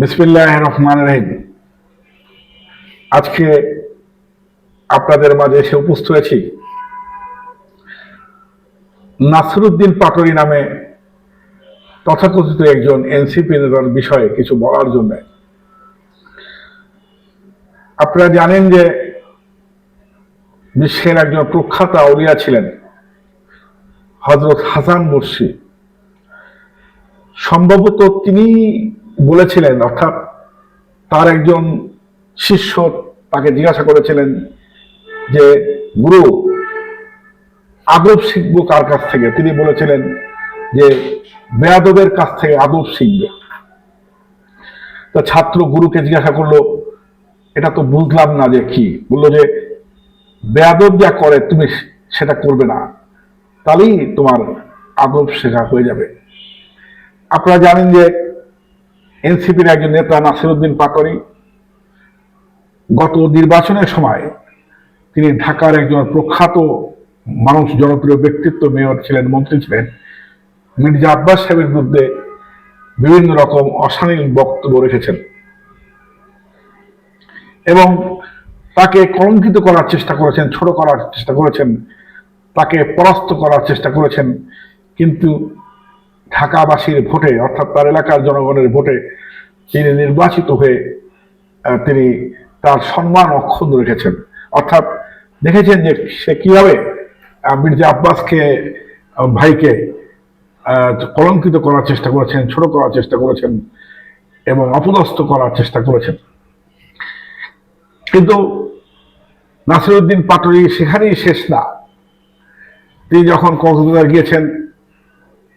বিসমিল্লাহির রহমানির রহিম। আজকে আপনাদের মাঝে এসে উপস্থিত হয়েছি নাসিরউদ্দিন পাটোয়ারী নামে তথাকথিত একজন এনসিপি নেতার বিষয়ে কিছু বলার জন্য। আপনারা জানেন যে বিশ্বের একজন প্রখ্যাত আউলিয়া ছিলেন হযরত হাসান মুরসি। সম্ভবত তিনি বলেছিলেন, অর্থাৎ তার একজন শিষ্য তাকে জিজ্ঞাসা করেছিলেন যে গুরু, আদব শিখবো কার কাছ থেকে? তিনি বলেছিলেন যে বেয়াদবের কাছ থেকে আদব শিখবে। তো ছাত্র গুরুকে জিজ্ঞাসা করলো, এটা তো বুঝলাম না যে কি। বললো যে বেয়াদব যা করে তুমি সেটা করবে না, তাহলেই তোমার আদব শেখা হয়ে যাবে। আপনারা জানেন যে এনসিপির একজন নেতা নাসিরউদ্দিন পাটোয়ারী গত নির্বাচনের সময় তিনি ঢাকার একজন প্রখ্যাত মানুষ, জনপ্রিয় ব্যক্তিত্ব, মেয়র ছিলেন, মন্ত্রী ছিলেন, মির্জা আব্বাস সাহেবের বিরুদ্ধে বিভিন্ন রকম অশালীন বক্তব্য রেখেছেন এবং তাকে কলঙ্কিত করার চেষ্টা করেছেন, ছোট করার চেষ্টা করেছেন, তাকে পরাস্ত করার চেষ্টা করেছেন। কিন্তু ঢাকাবাসীর ভোটে, অর্থাৎ তার এলাকার জনগণের ভোটে তিনি নির্বাচিত হয়ে তিনি তার সম্মান অক্ষুণ্ণ রেখেছেন। অর্থাৎ দেখেছেন যে সে কিভাবে মির্জা আব্বাসকে, ভাইকে কলঙ্কিত করার চেষ্টা করেছেন, ছোট করার চেষ্টা করেছেন এবং অপদস্থ করার চেষ্টা করেছেন। কিন্তু নাসিরউদ্দিন পাটোয়ারী সেখানেই শেষ না। তিনি যখন কক্সবাজার গিয়েছেন,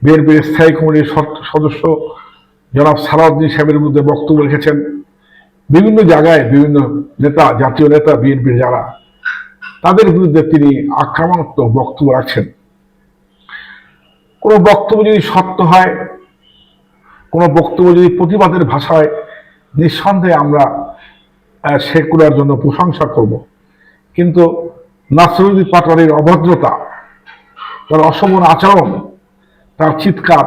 বিএনপির স্থায়ী কমিটির সদস্য জনাব সালাউদ্দিন সাহেবের বিরুদ্ধে বক্তব্য রেখেছেন। বিভিন্ন জায়গায় বিভিন্ন নেতা, জাতীয় নেতা, বিএনপির যারা, তাদের বিরুদ্ধে তিনি আক্রমণাত্মক বক্তব্য রাখছেন। কোনো বক্তব্য যদি সত্য হয়, কোনো বক্তব্য যদি প্রতিবাদের ভাষায়, নিঃসন্দেহে আমরা সেগুলোর জন্য প্রশংসা করব। কিন্তু নাসিরউদ্দিন পাটোয়ারীর অভদ্রতা, তার অশোভন আচরণ, তার চিৎকার,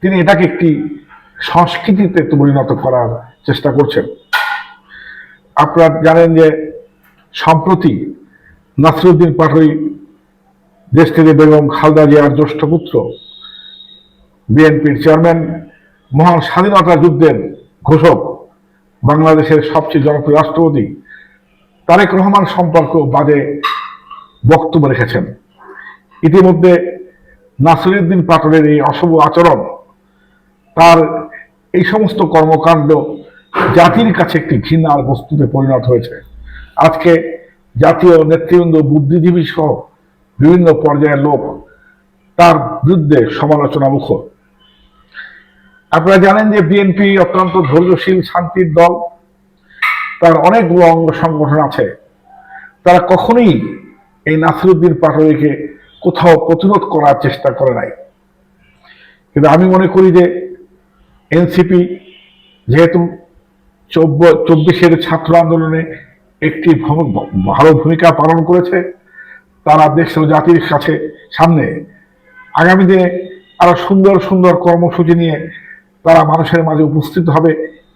তিনি এটাকে একটি সংস্কৃতিতে পরিণত করার চেষ্টা করছেন। আপনারা জানেন যে সম্প্রতি নাসিরউদ্দিন পাটোয়ারী দেশ থেকে বেগম খালেদা জিয়ার জ্যেষ্ঠ পুত্র, বিএনপির চেয়ারম্যান, মহান স্বাধীনতা যুদ্ধের ঘোষক, বাংলাদেশের সবচেয়ে জনপ্রিয় রাষ্ট্রপতি তারেক রহমান সম্পর্ক বাদে বক্তব্য রেখেছেন। ইতিমধ্যে নাসিরউদ্দিন পাটোয়ারীর এই অশুভ আচরণ, তার এই সমস্ত কর্মকাণ্ড জাতির কাছে একটি ঘৃণার বস্তুতে পরিণত হয়েছে। আজকে জাতীয় নেতৃবৃন্দ, বুদ্ধিজীবী সহ বিভিন্ন পর্যায়ের লোক তার বিরুদ্ধে সমালোচনা মুখর। আপনারা জানেন যে বিএনপি অত্যন্ত ধৈর্যশীল, শান্তির দল, তার অনেকগুলো অঙ্গ সংগঠন আছে। তারা কখনোই এই নাসিরউদ্দিন পাটোয়ারীকে কোথাও প্রতিরোধ করার চেষ্টা করে নাই। কিন্তু আমি মনে করি যে এনসিপি যেহেতু 24-এর ছাত্র আন্দোলনে একটি ভালো ভূমিকা পালন করেছে, তারা দেশ ও জাতির কাছে সামনে আগামী দিনে আরো সুন্দর সুন্দর কর্মসূচি নিয়ে তারা মানুষের মাঝে উপস্থিত হবে।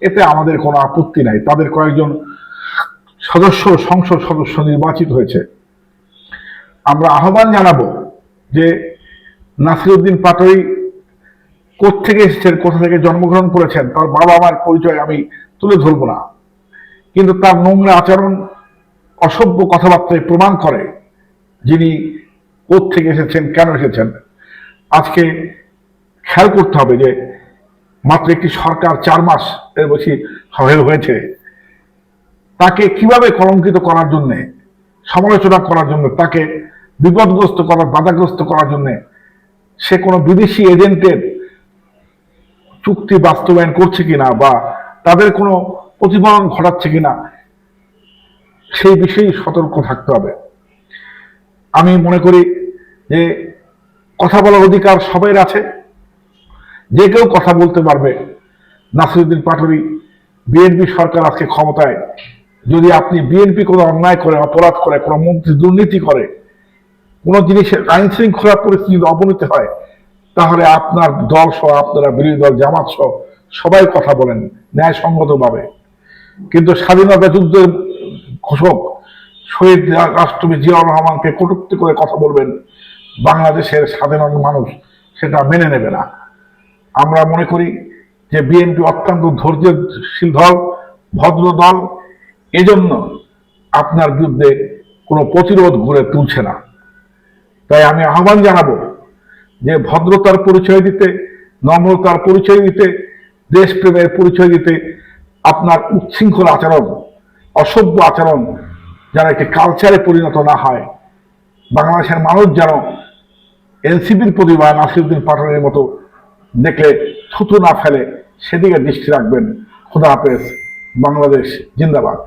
এতে আমাদের কোনো আপত্তি নাই। তাদের কয়েকজন সংসদ সদস্য নির্বাচিত হয়েছে। আমরা আহ্বান জানাবো যে নাসিরউদ্দিন পাটোয়ারী কোত্থেকে এসেছেন, কোথা থেকে জন্মগ্রহণ করেছেন, তার বাবা মার পরিচয় আমি তুলে ধরবো না, কিন্তু তার নোংরা আচরণ, অসভ্য কথাবার্তায় প্রমাণ করে যিনি কোত্থেকে এসেছেন, কেন এসেছেন। আজকে খেয়াল করতে হবে যে মাত্র একটি সরকার 4 মাস এর বেশি হয়েছে, তাকে কিভাবে কলঙ্কিত করার জন্য, সমালোচনা করার জন্য, তাকে বিপদগ্রস্ত করার, বাধাগ্রস্ত করার জন্য সে কোনো বিদেশি এজেন্টের চুক্তি বাস্তবায়ন করছে কিনা বা তাদের কোনো প্রতিফলন ঘটাচ্ছে কিনা, সেই বিষয়ে সতর্ক থাকতে হবে। আমি মনে করি যে কথা বলার অধিকার সবাই আছে, যে কেউ কথা বলতে পারবে। নাসিরউদ্দিন পাটোয়ারী, বিএনপি সরকার আজকে ক্ষমতায়, যদি আপনি বিএনপি কোনো অন্যায় করে, অপরাধ করে, কোনো মন্ত্রী দুর্নীতি করে, কোনো জিনিসের আইন শৃঙ্খলা পরিস্থিতি অবনতি হয়, তাহলে আপনার দল সহ, আপনারা বিরোধী দল জামাত সহ সবাই কথা বলেন ন্যায়সঙ্গতভাবে, কিন্তু স্বাধীনতা যুদ্ধের ঘোষক শহীদ রাষ্ট্রপতি জিয়াউর রহমানকে কটূক্তি করে কথা বলবেন বাংলাদেশের সাধারণ মানুষ সেটা মেনে নেবে না। আমরা মনে করি যে বিএনপি অত্যন্ত ধৈর্যশীল দল, ভদ্র দল, এজন্য আপনার বিরুদ্ধে কোনো প্রতিরোধ গড়ে তুলছে না। তাই আমি আহ্বান জানাবো যে ভদ্রতার পরিচয় দিতে, নম্রতার পরিচয় দিতে, দেশপ্রেমের পরিচয় দিতে আপনার উচ্ছৃঙ্খল আচরণ, অসভ্য আচরণ যেন একটি কালচারে পরিণত না হয়। বাংলাদেশের মানুষ যেন এনসিপির প্রতি বা নাসিরউদ্দিন পাটোয়ারির মতো দেখলে থুতু না ফেলে, সেদিকে দৃষ্টি রাখবেন। খোদা হাফেজ। বাংলাদেশ জিন্দাবাদ।